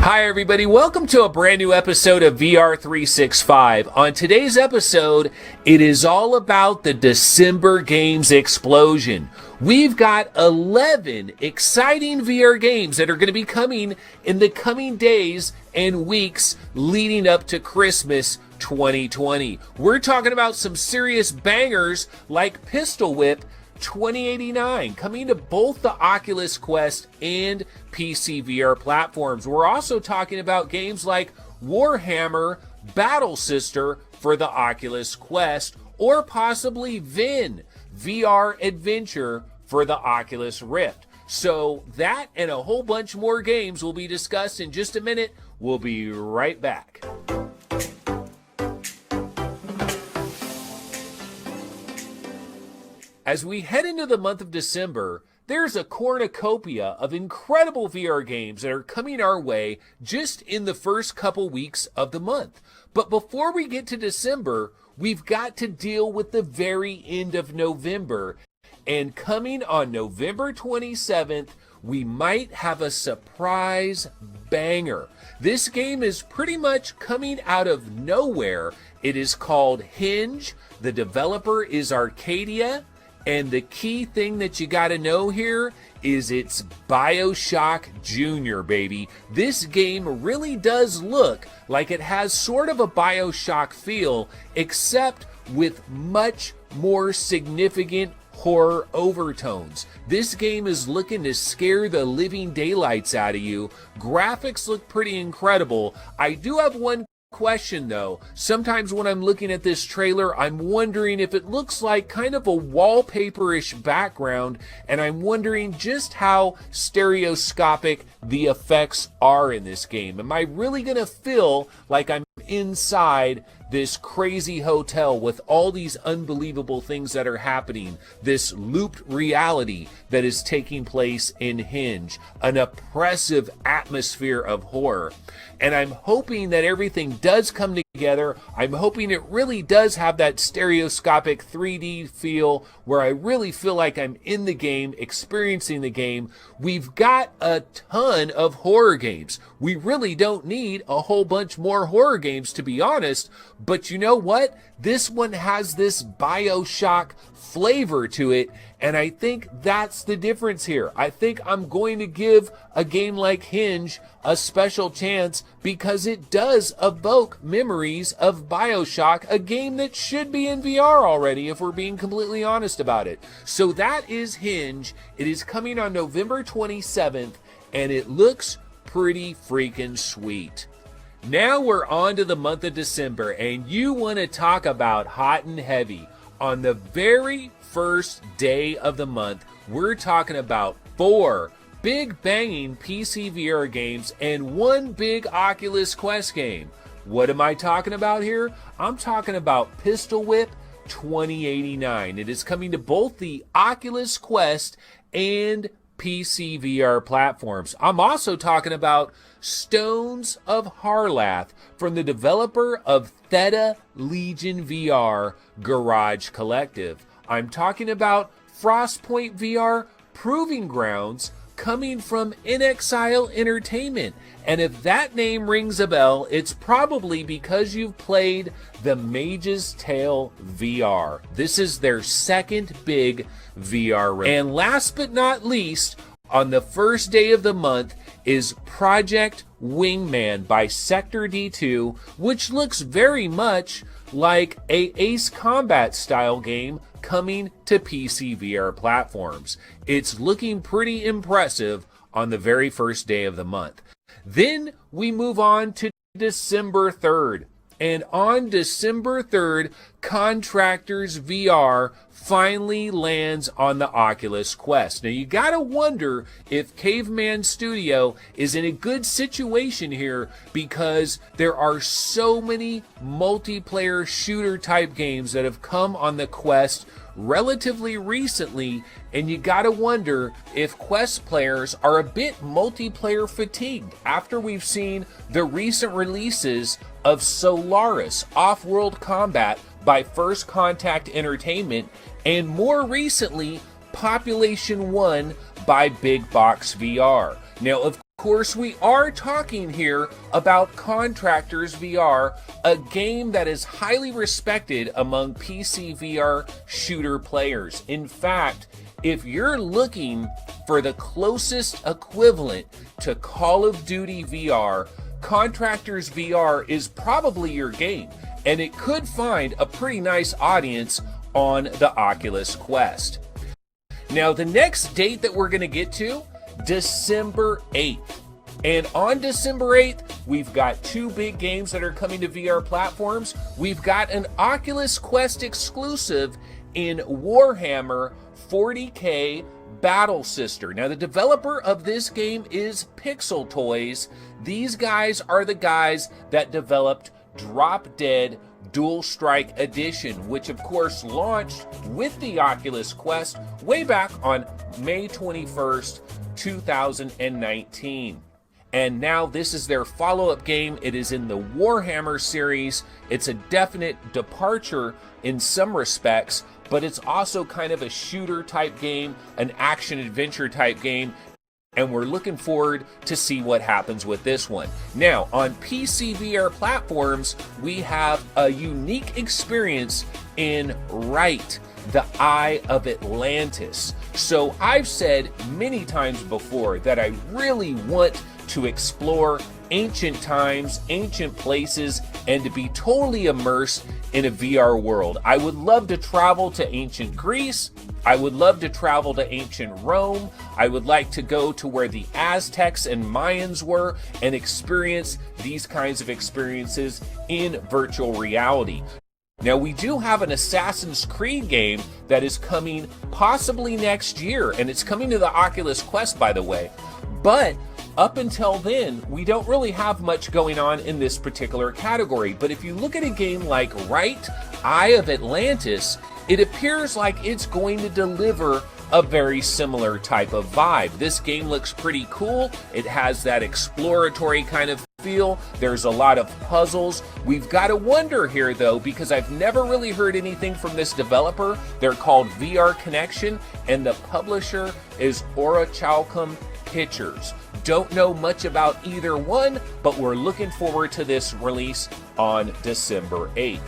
Hi everybody, welcome to a brand new episode of VR 365. On today's episode, it is all about the December games explosion. We've got 11 exciting VR games that are going to be coming in the coming days and weeks leading up to Christmas 2020. We're talking about some serious bangers like Pistol Whip 2089 coming to both the Oculus Quest and PC VR platforms. We're also talking about games like Warhammer Battle Sister for the Oculus Quest, or possibly Vin VR Adventure for the Oculus Rift. So that and a whole bunch more games will be discussed in just a minute. We'll be right back. As we head into the month of December, there's a cornucopia of incredible VR games that are coming our way just in the first couple weeks of the month. But before we get to December, we've got to deal with the very end of November. And coming on November 27th, we might have a surprise banger. This game is pretty much coming out of nowhere. It is called Hinge. The developer is Arcadia. And the key thing that you got to know here is it's BioShock Jr., baby. This game really does look like it has sort of a BioShock feel, except with much more significant horror overtones. This game is looking to scare the living daylights out of you. Graphics look pretty incredible. I do have one question though. Sometimes when I'm looking at this trailer, I'm wondering if it looks like kind of a wallpaper-ish background, and I'm wondering just how stereoscopic the effects are in this game. Am I really gonna feel like I'm inside this crazy hotel with all these unbelievable things that are happening, this looped reality that is taking place in Hinge, an oppressive atmosphere of horror? And I'm hoping that everything does come together. I'm hoping it really does have that stereoscopic 3D feel where I really feel like I'm in the game, experiencing the game. We've got a ton of horror games. We really don't need a whole bunch more horror games, to be honest. But you know what? This one has this BioShock flavor to it, and I think that's the difference here. I think I'm going to give a game like Hinge a special chance because it does evoke memories of BioShock, a game that should be in VR already if we're being completely honest about it. So that is Hinge. It is coming on November 27th, and it looks pretty freaking sweet. Now we're on to the month of December, and you want to talk about hot and heavy. On the very first day of the month, we're talking about 4 big banging PC VR games and 1 big Oculus Quest game. What am I talking about here? I'm talking about Pistol Whip 2089. It is coming to both the Oculus Quest and PC VR platforms. I'm also talking about Stones of Harlath from the developer of Theta Legion VR Garage Collective. I'm talking about Frostpoint VR Proving Grounds coming from In Exile Entertainment. And if that name rings a bell, it's probably because you've played the Mage's Tale VR. This is their second big VR release. And last but not least, on the first day of the month is Project Wingman by Sector D2, which looks very much like a Ace Combat style game coming to PC VR platforms. It's looking pretty impressive on the very first day of the month. Then we move on to December 3rd. And on December 3rd, Contractors VR finally lands on the Oculus Quest. Now you gotta wonder if Caveman Studio is in a good situation here, because there are so many multiplayer shooter type games that have come on the Quest relatively recently, and you gotta wonder if Quest players are a bit multiplayer fatigued after we've seen the recent releases of Solaris Off-World Combat by First Contact Entertainment, and more recently Population 1 by Big Box VR. Now, of course, we are talking here about Contractors VR, a game that is highly respected among PC VR shooter players. In fact, if you're looking for the closest equivalent to Call of Duty VR, Contractors VR is probably your game, and it could find a pretty nice audience on the Oculus Quest. Now, the next date that we're going to get to, December 8th. And on December 8th, we've got two big games that are coming to VR platforms. We've got an Oculus Quest exclusive in Warhammer 40K Battle Sister. Now, the developer of this game is Pixel Toys. These guys are the guys that developed Drop Dead Dual Strike Edition, which of course launched with the Oculus Quest way back on May 21st, 2019. And now this is their follow-up game. It is in the Warhammer series. It's a definite departure in some respects, but it's also kind of a shooter type game, an action adventure type game, and we're looking forward to see what happens with this one. Now, on PC VR platforms, we have a unique experience in Right, the Eye of Atlantis. So I've said many times before that I really want to explore ancient times, ancient places, and to be totally immersed in a VR world. I would love to travel to ancient Greece. I would love to travel to ancient Rome. I would like to go to where the Aztecs and Mayans were and experience these kinds of experiences in virtual reality. Now, we do have an Assassin's Creed game that is coming possibly next year, and it's coming to the Oculus Quest, by the way. But up until then, we don't really have much going on in this particular category. But if you look at a game like Right, Eye of Atlantis, it appears like it's going to deliver a very similar type of vibe. This game looks pretty cool. It has that exploratory kind of feel. There's a lot of puzzles. We've got to wonder here though, because I've never really heard anything from this developer. They're called VR Connection, and the publisher is Orichalcum Pictures. Don't know much about either one, but we're looking forward to this release on December 8th.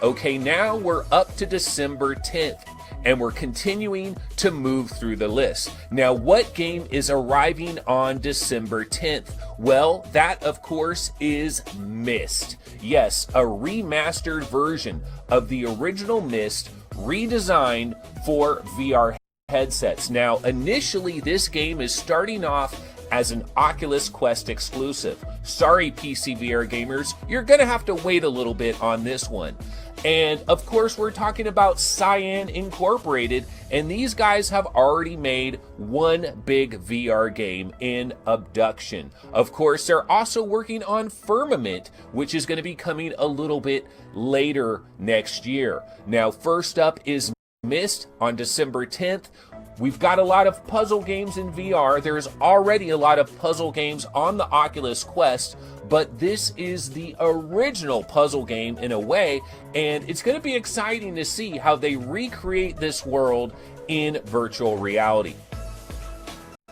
Okay, now we're up to December 10th, and we're continuing to move through the list. Now, what game is arriving on December 10th? Well, that, of course, is Myst. Yes, a remastered version of the original Myst, redesigned for VR headsets. Now, initially, this game is starting off as an Oculus Quest exclusive. Sorry, PC VR gamers, you're gonna have to wait a little bit on this one. And of course, we're talking about Cyan Incorporated, and these guys have already made one big VR game in Abduction. Of course, they're also working on Firmament, which is going to be coming a little bit later next year. Now, first up is Myst on December 10th. We've got a lot of puzzle games in VR. There's already a lot of puzzle games on the Oculus Quest, but this is the original puzzle game in a way, and it's going to be exciting to see how they recreate this world in virtual reality.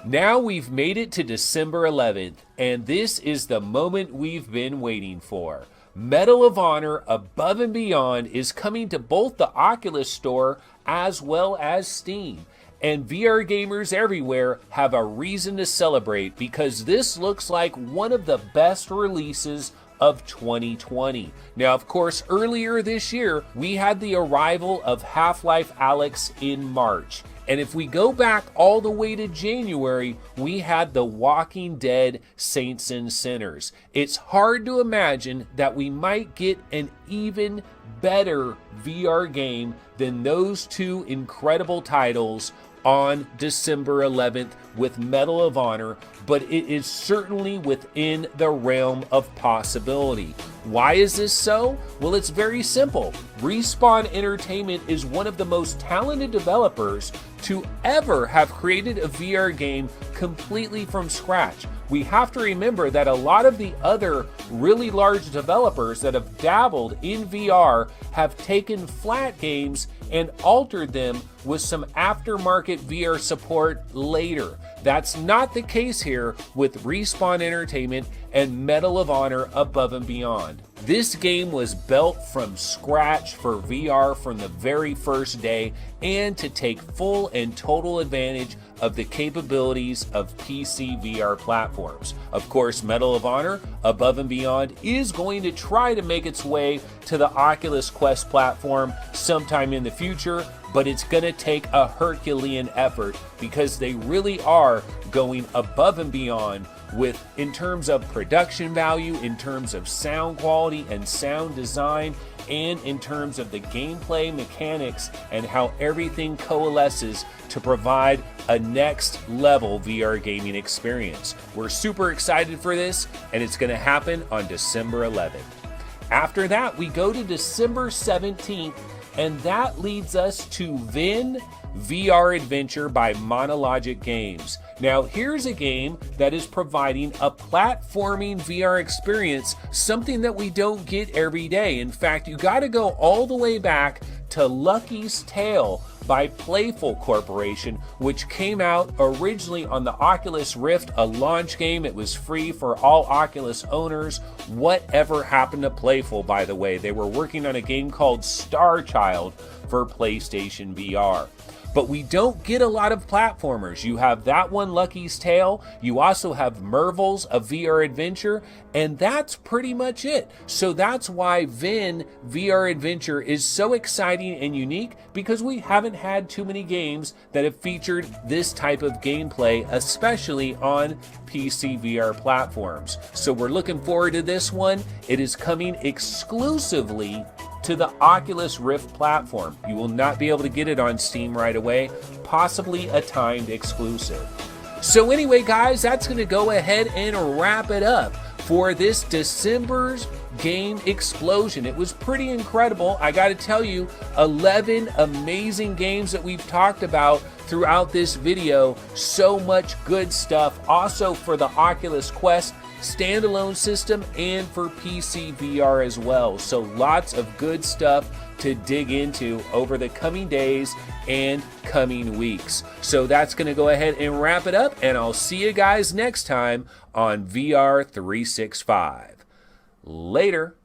Now we've made it to December 11th, and this is the moment we've been waiting for. Medal of Honor Above and Beyond is coming to both the Oculus Store as well as Steam. And VR gamers everywhere have a reason to celebrate, because this looks like one of the best releases of 2020. Now, of course, earlier this year, we had the arrival of Half-Life Alyx in March. And if we go back all the way to January, we had The Walking Dead Saints and Sinners. It's hard to imagine that we might get an even better VR game than those two incredible titles on December 11th with Medal of Honor, but it is certainly within the realm of possibility. Why is this so? Well, it's very simple. Respawn Entertainment is one of the most talented developers to ever have created a VR game completely from scratch. We have to remember that a lot of the other really large developers that have dabbled in VR have taken flat games and altered them with some aftermarket VR support later. That's not the case here with Respawn Entertainment and Medal of Honor Above and Beyond. This game was built from scratch for VR from the very first day and to take full and total advantage of the capabilities of PC VR platforms. Of course, Medal of Honor Above and Beyond is going to try to make its way to the Oculus Quest platform sometime in the future, but it's going to take a Herculean effort because they really are going above and beyond with in terms of production value, in terms of sound quality and sound design, and in terms of the gameplay mechanics and how everything coalesces to provide a next level VR gaming experience. We're super excited for this, and it's going to happen on December 11th. After that, we go to December 17th, and that leads us to Vin VR Adventure by Monologic Games. Now, here's a game that is providing a platforming VR experience, something that we don't get every day. In fact, you got to go all the way back to Lucky's Tale by Playful Corporation, which came out originally on the Oculus Rift, a launch game. It was free for all Oculus owners. Whatever happened to Playful, by the way? They were working on a game called Star Child for PlayStation VR. But we don't get a lot of platformers. You have that one, Lucky's Tale. You also have Merville's, a VR adventure, and that's pretty much it. So that's why Vin VR Adventure is so exciting and unique, because we haven't had too many games that have featured this type of gameplay, especially on PC VR platforms. So we're looking forward to this one. It is coming exclusively to the Oculus Rift platform. You will not be able to get it on Steam right away, possibly a timed exclusive. So anyway, guys, that's going to go ahead and wrap it up for this December's game explosion. It was pretty incredible. I got to tell you, 11 amazing games that we've talked about throughout this video. So much good stuff. Also for the Oculus Quest standalone system and for PC VR as well. So lots of good stuff to dig into over the coming days and coming weeks. So that's going to go ahead and wrap it up, and I'll see you guys next time on VR 365. Later.